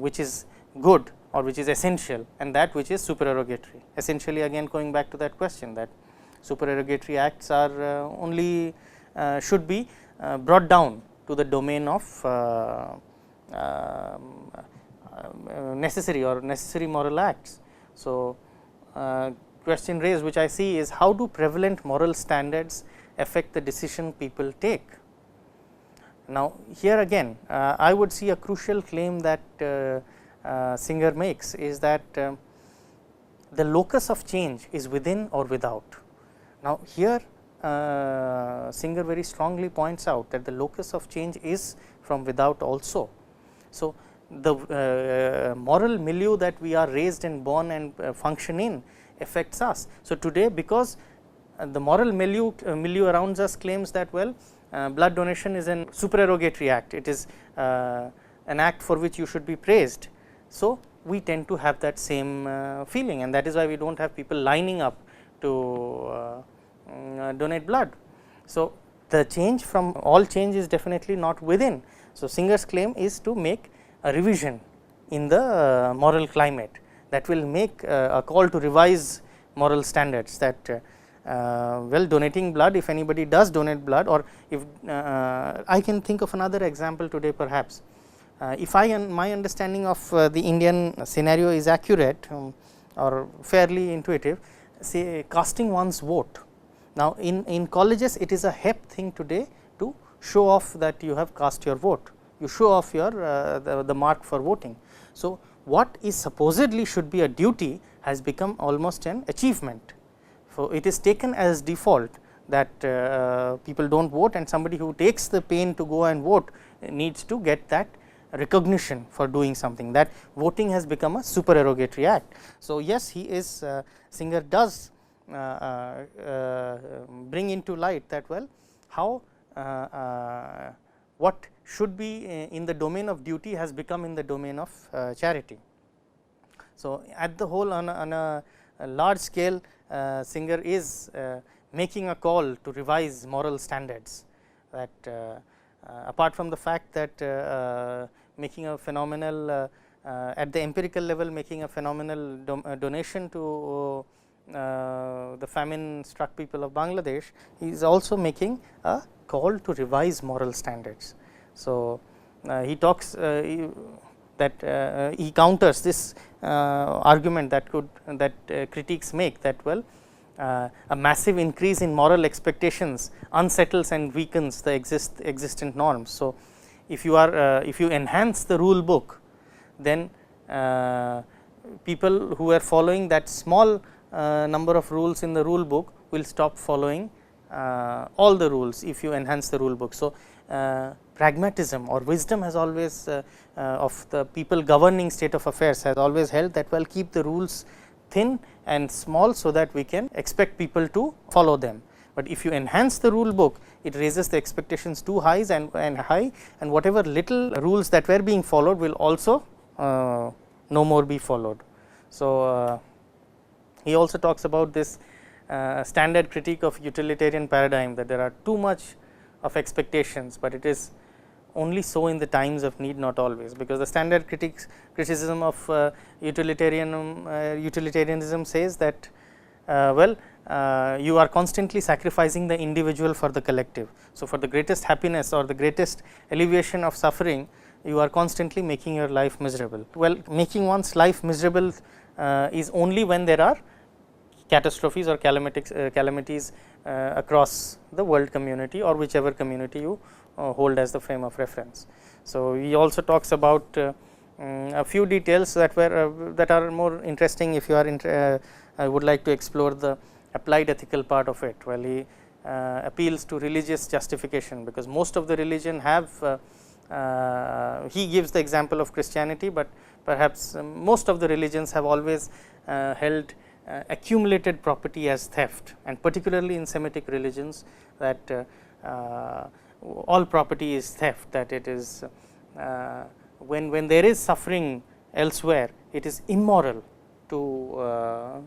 which is good or which is essential, and that which is supererogatory. Essentially again going back to that question, that supererogatory acts are only should be brought down to the domain of necessary moral acts. So, question raised which I see is, how do prevalent moral standards affect the decision people take? Now, here again I would see a crucial claim that Singer makes is that the locus of change is within or without. Now, here Singer very strongly points out that the locus of change is from without also. So, the moral milieu that we are raised and born and function in affects us. So, today because the moral milieu around us claims that well, blood donation is an supererogatory act, it is an act for which you should be praised. So, we tend to have that same feeling, and that is why we do not have people lining up to donate blood. So, the change from all change is definitely not within. So, Singer's claim is to make a revision in the moral climate that will make a call to revise moral standards, that well, donating blood, if anybody does donate blood, or if I can think of another example today perhaps. If my understanding of the Indian scenario is accurate or fairly intuitive, say casting one's vote. Now, in colleges it is a hep thing today to show off that you have cast your vote, you show off your the mark for voting. So, what is supposedly should be a duty has become almost an achievement. So, it is taken as default that people do not vote, and somebody who takes the pain to go and vote needs to get that recognition for doing something, that voting has become a supererogatory act. So, yes, he is Singer does bring into light that well, how what should be in the domain of duty has become in the domain of charity. So, at the whole on a large scale, Singer is making a call to revise moral standards, that apart from the fact that making a phenomenal at the empirical level, making a phenomenal donation to the famine struck people of Bangladesh, he is also making a call to revise moral standards. So, he talks that he counters this argument that critics make, that well, a massive increase in moral expectations unsettles and weakens the existent norms. So, if you are if you enhance the rule book, then people who are following that small number of rules in the rule book will stop following all the rules if you enhance the rule book. So, pragmatism or wisdom has always of the people governing state of affairs has always held that well, keep the rules thin and small, so that we can expect people to follow them. But if you enhance the rule book, it raises the expectations too high and whatever little rules that were being followed will also no more be followed. So, he also talks about this standard critique of utilitarian paradigm, that there are too much of expectations, but it is only so in the times of need, not always, because the standard criticism of utilitarianism says that well, you are constantly sacrificing the individual for the collective. So, for the greatest happiness or the greatest alleviation of suffering, you are constantly making your life miserable. Well, making one's life miserable is only when there are catastrophes or calamities across the world community or whichever community you hold as the frame of reference. So, he also talks about a few details that were that are more interesting if you are would like to explore the applied ethical part of it. Well, he appeals to religious justification, because most of the religion have he gives the example of Christianity, but perhaps most of the religions have always held accumulated property as theft, and particularly in Semitic religions, that all property is theft, that it is when there is suffering elsewhere, it is immoral to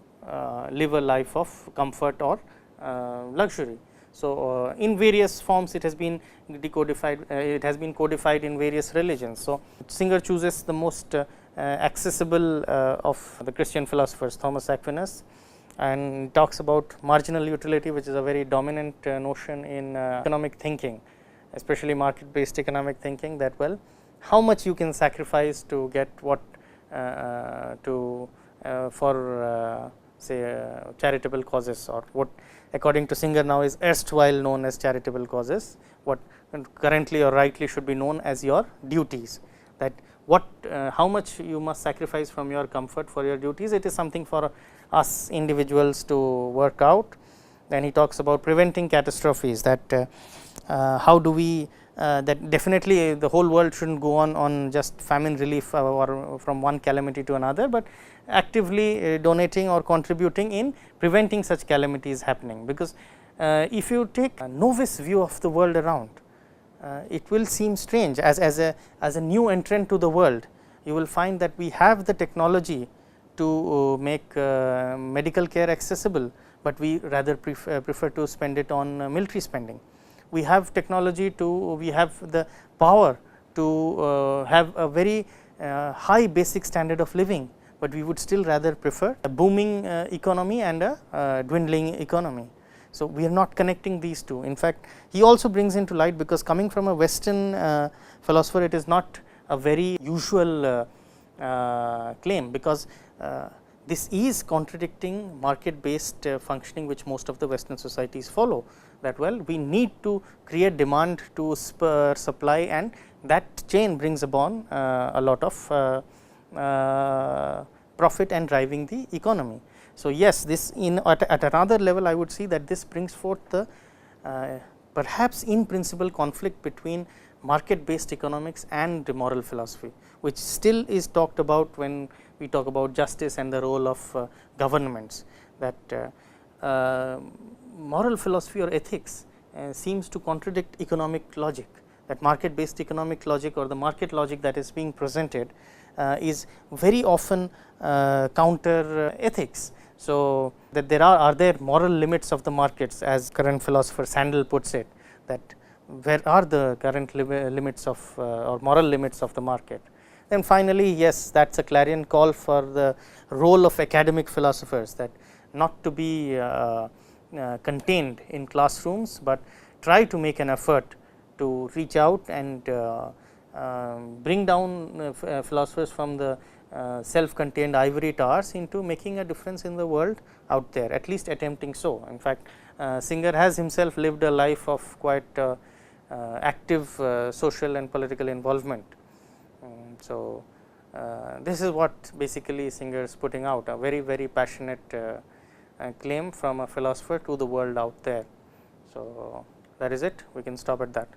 live a life of comfort or luxury. So, in various forms it has been decodified, it has been codified in various religions. So, Singer chooses the most accessible of the Christian philosophers, Thomas Aquinas, and talks about marginal utility, which is a very dominant notion in economic thinking, especially market based economic thinking, that well, how much you can sacrifice to get what for say charitable causes, or what according to Singer now is erstwhile known as charitable causes, what currently or rightly should be known as your duties, that what how much you must sacrifice from your comfort for your duties, it is something for us individuals to work out. Then he talks about preventing catastrophes, that how do we that definitely the whole world should not go on just famine relief or from one calamity to another, but actively donating or contributing in preventing such calamities happening, because if you take a novice view of the world around, it will seem strange as a new entrant to the world. You will find that we have the technology to make medical care accessible, but we rather prefer to spend it on military spending. We have technology we have the power to have a very high basic standard of living, but we would still rather prefer a booming economy and a dwindling economy. So, we are not connecting these two. In fact, he also brings into light, because coming from a Western philosopher, it is not a very usual claim, because this is contradicting market based functioning which most of the Western societies follow, that well, we need to create demand to spur supply, and that chain brings upon a lot of profit and driving the economy. So, yes, this at another level I would see that this brings forth the perhaps in principle conflict between market based economics and moral philosophy, which still is talked about when we talk about justice and the role of governments, that moral philosophy or ethics seems to contradict economic logic, that market based economic logic or the market logic that is being presented is very often counter ethics. So, that there are there moral limits of the markets, as current philosopher Sandel puts it, that where are the current limits of or moral limits of the market. Then finally, yes, that is a clarion call for the role of academic philosophers, that not to be contained in classrooms, but try to make an effort to reach out and bring down philosophers from the self-contained ivory towers into making a difference in the world out there, at least attempting so. In fact, Singer has himself lived a life of quite active social and political involvement. So, this is what basically Singer is putting out, a very passionate claim from a philosopher to the world out there. So, that is it, we can stop at that.